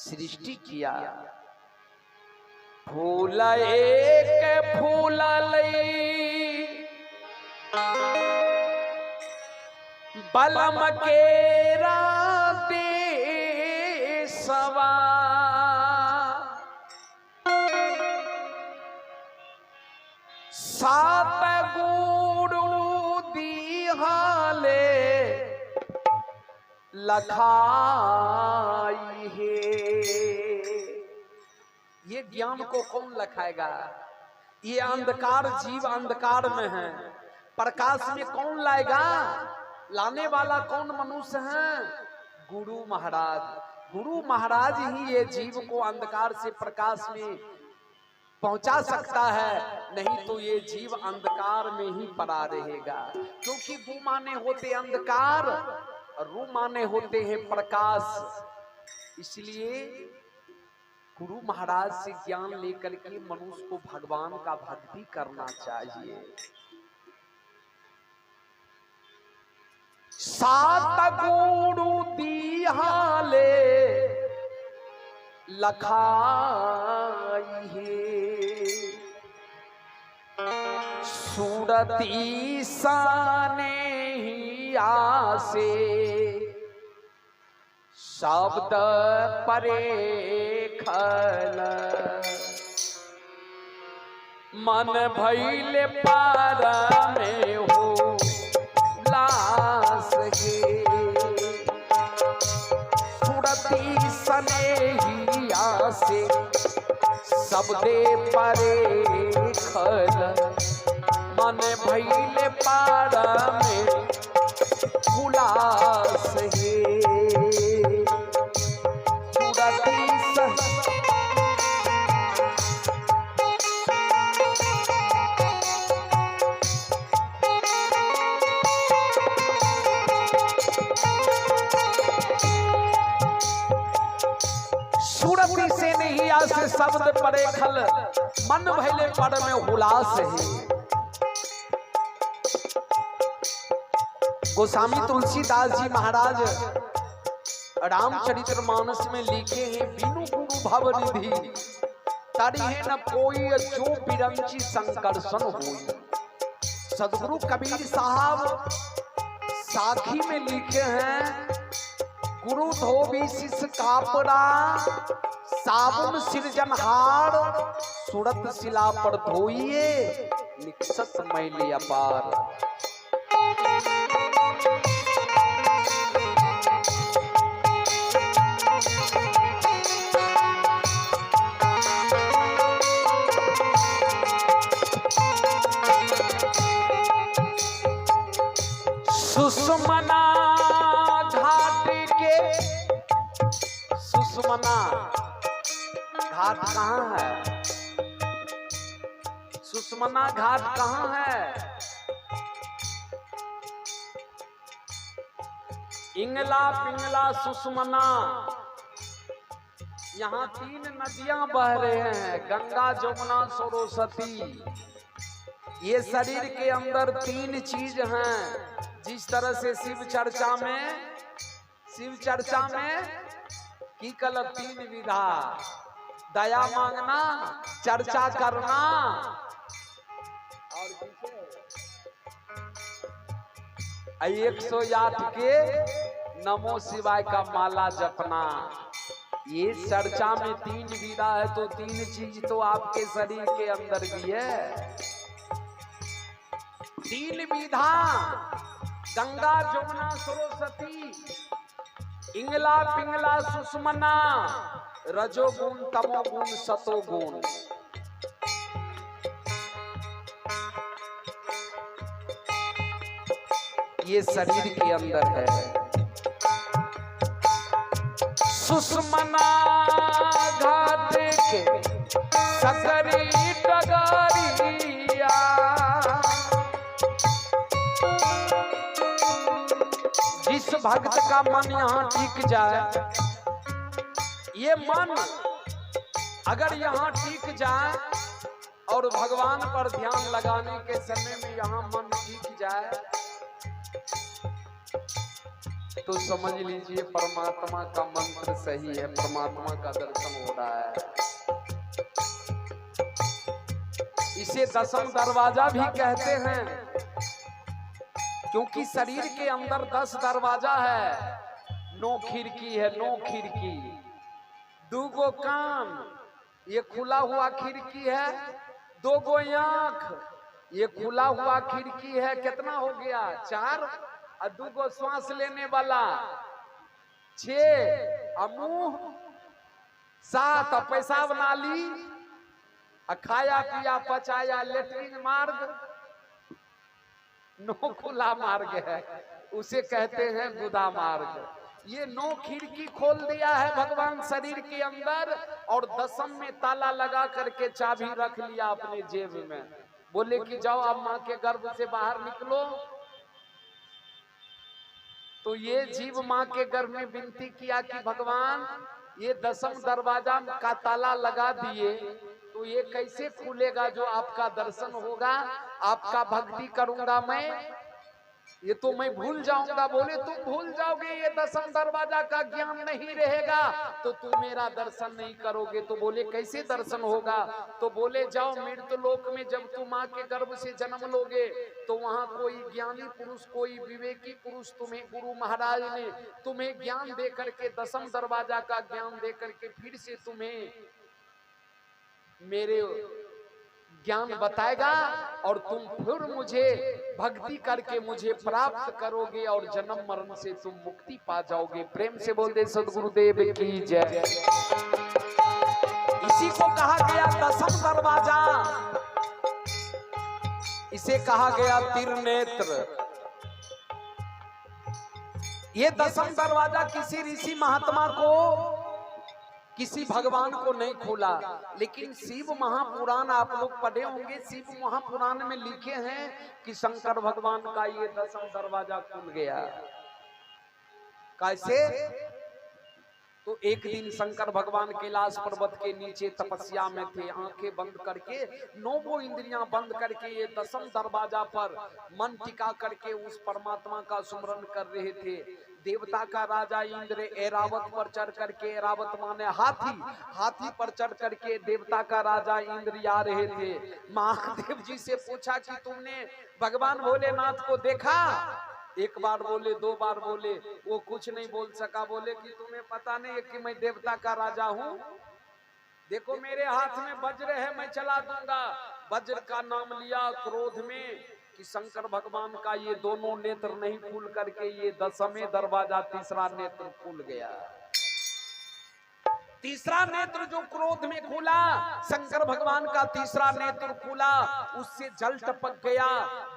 सृष्टि किया। फूल एक फूल लई बलम केरा देसवा, सात गुरु दिहाले लखाई है। ये ज्ञान को कौन लखाएगा? ये अंधकार जीव अंधकार में है, प्रकाश में कौन लाएगा? लाने वाला कौन मनुष्य है? गुरु महाराज। गुरु महाराज ही ये जीव को अंधकार से प्रकाश में पहुंचा सकता है, नहीं तो ये जीव अंधकार में ही पड़ा रहेगा। क्योंकि गु माने होते अंधकार और रू माने होते हैं प्रकाश। इसलिए गुरु महाराज से ज्ञान लेकर के मनुष्य को भगवान का भक्ति करना चाहिए। सात गुरु दिहाले लखाई है, सूरती साने ही आसे शब्द परे खल, मन भइले पार में हो लास गे, सुरती सनेहिया से शब्दे परे खल, मन भइले पार में उलास है। सूरती से नहीं आसे शब्द परे खल, मन भइले पर में हुलास है। गोस्वामी तुलसीदास जी महाराज रामचरितमानस में लिखे हैं, बिनु गुरु भव निधि तारी है न कोई, जो बिरंची संकर्षण होई। सदगुरु कबीर साहब साखी में लिखे हैं, गुरु धोबी शिष कापड़ा साबुन सिरजनहार, सूरत शिला पर धोइए निकसत मैले अपार। सुषमना घाट के, सुषमना घाट कहाँ है? सुषमना घाट कहाँ है? इंगला पिंगला सुषमना, यहाँ तीन नदियां बह रहे हैं, गंगा जमुना सरस्वती। ये शरीर के अंदर तीन चीज हैं। जिस तरह से शिव चर्चा में की कल तीन विधा, दया मांगना, चर्चा करना और 108 के नमो शिवाय का माला जपना। ये चर्चा में तीन विधा है, तो तीन चीज तो आपके शरीर के अंदर भी है। तीन विधा, गंगा जमुना सरस्वती, इंगला पिंगला सुषमना, रजोगुण तमोगुण सतोगुण। ये शरीर के अंदर है। सुषमना घाट के सकरी डगरिया, जिस भक्त का मन यहाँ टिक जाए, ये मन अगर यहाँ टिक जाए और भगवान पर ध्यान लगाने के समय में यहाँ मन टिक जाए, तो समझ लीजिए परमात्मा का मंत्र सही है, परमात्मा का दर्शन हो रहा है। इसे दसम दरवाजा भी कहते हैं, क्योंकि शरीर के अंदर 10 दरवाजा है, 9 खिड़की है, 9 खिड़की, 2 गो कान, ये खुला हुआ खिड़की है, 2 गो आंख, ये खुला हुआ खिड़की है, कितना हो गया 4, और 2 गो श्वास लेने वाला 6, मुंह 7, पेशाब नाली, खाया पिया पचाया लेटरिन मार्ग, 9 खुला मार्ग है, उसे कहते हैं गुदा मार्ग। ये 9 खिड़की खोल दिया है भगवान शरीर के अंदर, और 10वीं में ताला लगा करके चाबी रख लिया अपने जेब में। बोले कि जाओ अब माँ के गर्भ से बाहर निकलो। तो ये जीव माँ के गर्भ में विनती किया कि भगवान ये 10वां दरवाजा का ताला लगा दिए, तो ये कैसे खुलेगा जो आपका दर्शन होगा, आपका भक्ति करूंगा मैं, ये तो मैं भूल जाऊंगा। बोले तुम भूल जाओगे, ये 10वां दरवाजा का ज्ञान नहीं रहेगा तो तुम मेरा दर्शन नहीं करोगे। तो बोले कैसे दर्शन होगा? तो बोले जाओ मृत्यु लोक में जब तुम माँ के गर्भ से जन्म लोगे तो वहाँ कोई ज्ञानी पुरुष, कोई विवेकी पुरुष तुम्हें, गुरु महाराज ने तुम्हें ज्ञान दे करके 10वां दरवाजा का ज्ञान दे करके फिर से तुम्हें मेरे ज्ञान बताएगा, और तुम फिर मुझे भक्ति करके मुझे प्राप्त करोगे और जन्म मरण से तुम मुक्ति पा जाओगे। प्रेम से बोल दे सद्गुरुदेव की जय। इसी को कहा गया 10वां दरवाजा, इसे कहा गया त्रिनेत्र। ये 10वां दरवाजा किसी ऋषि महात्मा को, किसी भगवान को नहीं खोला, लेकिन शिव महापुराण आप लोग पढ़े होंगे। शिव महापुराण में लिखे हैं कि शंकर भगवान का ये 10वां दरवाजा खुल गया। कैसे? तो एक दिन शंकर भगवान कैलाश पर्वत के नीचे तपस्या में थे, आंखें बंद करके, 9 इंद्रियां बंद करके ये 10वां दरवाजा पर मन टिका करके उस परमात्मा का सुमरन कर रहे थे। देवता का राजा इंद्र ऐरावत पर चढ़ करके, ऐरावत माने हाथी, हाथी पर चढ़ करके देवता का राजा इंद्र आ रहे थे। महादेव जी से पूछा कि तुमने भगवान भोलेनाथ को देखा? एक बार बोले, 2 बार बोले, वो कुछ नहीं बोल सका। बोले कि तुम्हें पता नहीं है कि मैं देवता का राजा हूँ? देखो मेरे हाथ में वज्र है, मैं चला दूंगा। वज्र का नाम लिया क्रोध में कि शंकर भगवान का ये दोनों नेत्र नहीं खुल करके ये 10वें दरवाजा तीसरा नेत्र खुल गया। तीसरा नेत्र जो क्रोध में खुला, शंकर भगवान का तीसरा नेत्र खुला, उससे जल टपक गया।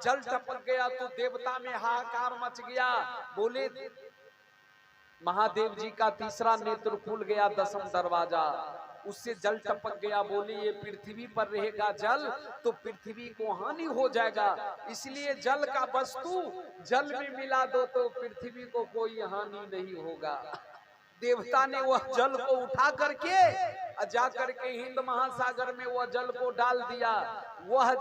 जल टपक गया तो देवता में हाहाकार मच गया। बोले महादेव जी का तीसरा नेत्र खुल गया 10वां दरवाजा, उससे जल टपक गया। बोले ये पृथ्वी पर रहेगा जल तो पृथ्वी को हानि हो जाएगा, इसलिए जल का वस्तु जल में मिला दो तो पृथ्वी को कोई हानि नहीं होगा। देवता ने वह जल को उठा करके जा करके हिंद महासागर में वह जल को डाल दिया। वह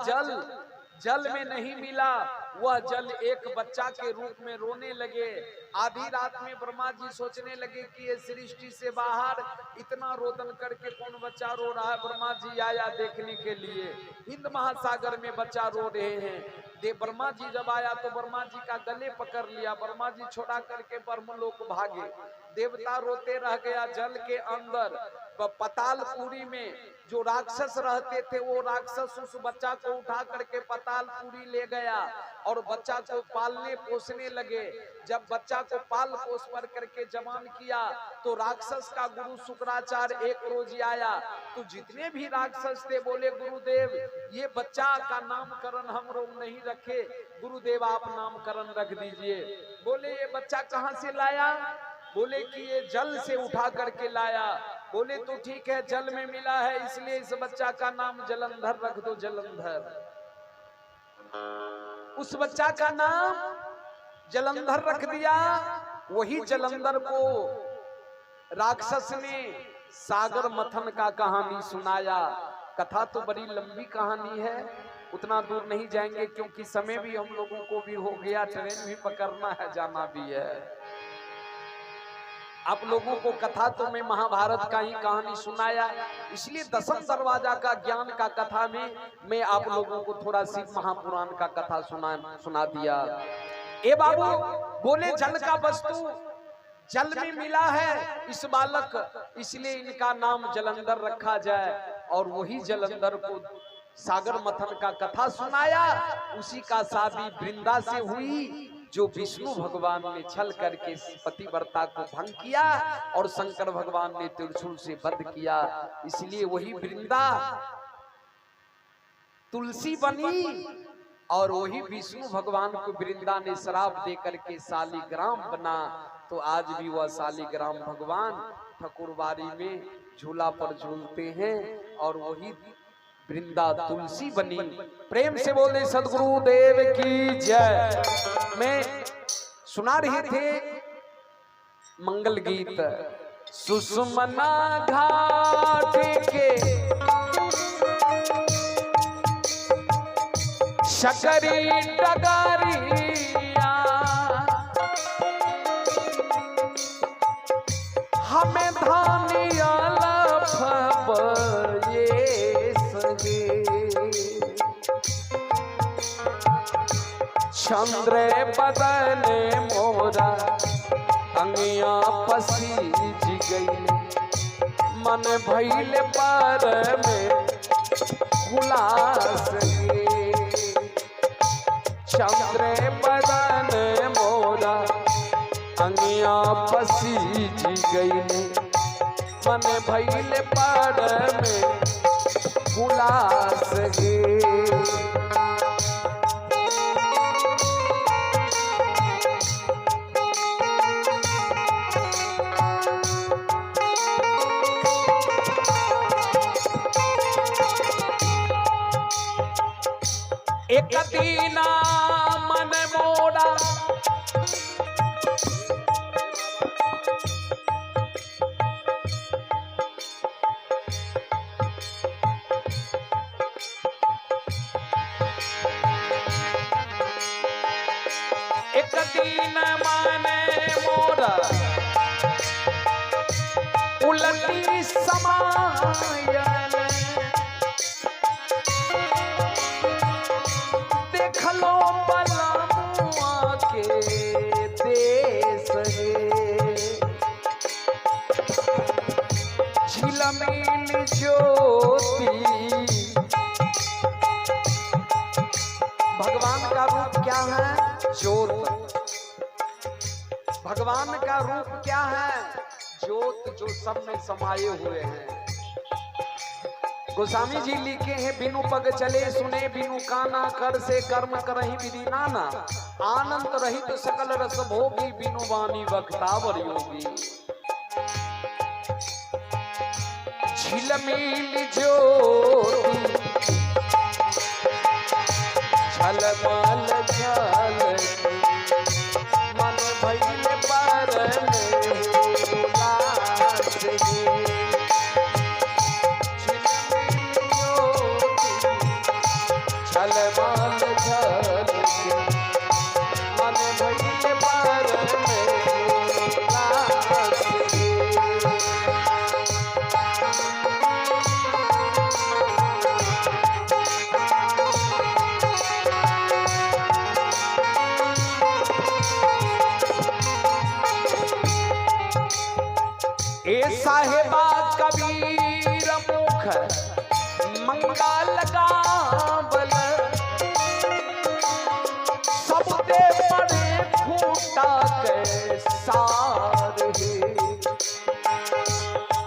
जल में नहीं मिला, वह जल एक बच्चा के रूप में रोने लगे। आधी रात में ब्रह्मा जी सोचने लगे कि ये सृष्टि से बाहर इतना रोदन करके कौन बच्चा रो रहा है। ब्रह्मा जी आया देखने के लिए, हिंद महासागर में बच्चा रो रहे हैं। ब्रह्मा जी जब आया तो ब्रह्मा जी का गले पकड़ लिया, ब्रह्मा जी छोड़ा करके ब्रह्मलोक भागे। देवता रोते रह गया। जल के अंदर पतालपुरी में जो राक्षस रहते थे वो राक्षस उस बच्चा को उठा करके पतालपुरी ले गया और बच्चा को पालने पोसने लगे। जब बच्चा को पाल पोस पर करके जवान किया तो राक्षस का गुरु शुक्राचार्य एक रोज आया तो जितने भी राक्षस थे बोले गुरुदेव ये बच्चा का नामकरण हम लोग नहीं रखे, गुरुदेव आप नामकरण रख दीजिए। बोले ये बच्चा कहाँ से लाया? बोले कि ये जल से उठा करके लाया। बोले तो ठीक है, जल में मिला है इसलिए इस बच्चा का नाम जलंधर रख दो, जलंधर। उस बच्चा का नाम जलंधर रख दिया। वही जलंधर को राक्षस ने सागर मंथन का कहानी सुनाया। कथा तो बड़ी लंबी कहानी है, उतना दूर नहीं जाएंगे क्योंकि समय भी हम लोगों को भी हो गया, ट्रेन भी पकड़ना है, जाना भी है। आप लोगों को कथा तो मैं महाभारत का ही कहानी सुनाया, इसलिए दसम दरवाजा का ज्ञान का कथा में मैं आप लोगों को थोड़ा शिव महापुराण का कथा सुना दिया। ए बाबू बोले जल का वस्तु जल में मिला है इस बालक, इसलिए इनका नाम जलंधर रखा जाए। और वही जलंधर को सागर मथन का कथा सुनाया, उसी का शादी वृंदा से हुई, जो विष्णु भगवान ने छल करके पतिव्रता को भंग किया और शंकर भगवान ने त्रिशूल से वध किया। इसलिए वही वृंदा तुलसी बनी और वही विष्णु भगवान को वृंदा ने श्राप दे करके शालिग्राम बना। तो आज भी वह शालिग्राम भगवान ठकुरबाड़ी में झूला पर झूलते हैं और वही वृंदा तुलसी बनी। प्रेम से बोले सदगुरु देव की जय। मैं सुना रहे थे मंगल गीत सुषुम्ना घाट के शकरी डगरिया, हमें धानिया लफबये सगे, चंद्र बदन मोरा अंगिया पसीज गई, मन भइल पर में खुलास गे, चंद्र बदन मोरा अंगिया पसीज गई, मन भइल पर में खुलास गे। एक दीना मन मोड़ा एक दिन मन मोड़ा उलटी समायल, देखलो बलमुआ के देश गे, झिलमिल ज्योति। भगवान का रूप क्या है? ज्योत। भगवान का रूप क्या है? ज्योत, जो सब में समाये हुए हैं। गोस्वामी जी लिखे हैं बिनु पग चले सुने बिनु काना, कर से कर्म करहि विधि नाना, आनंद रहित सकल रस भोगी, बिनु वाणी वक्तावर योगी। झिलमिल ज्योति झलमल झलकी, मन भइल पर में उलास गे, झलमल झलकी, मन भइल पर में उलास गे। ए साहेबा कबीर मुख मंगल गावल, सब दे पड़े फूटा के सार हे,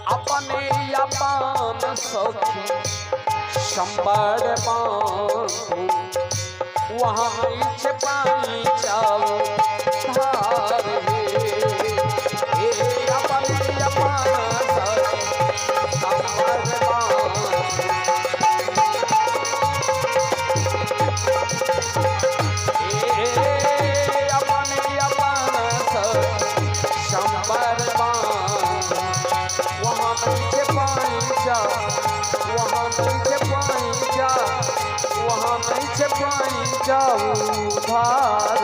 अपने अपान सखी संबर बांधू, वहाँ नीचे पानी जाओ धार हे, अपने अपान सखी संबर बांधू, अपने अपान सखी संबर बांधू, वहाँ नीचे पानी जाओ, वहाँ नीचे पानी जाओ, वहाँ नीचे पानी जाओ धार।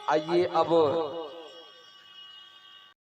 आइए अब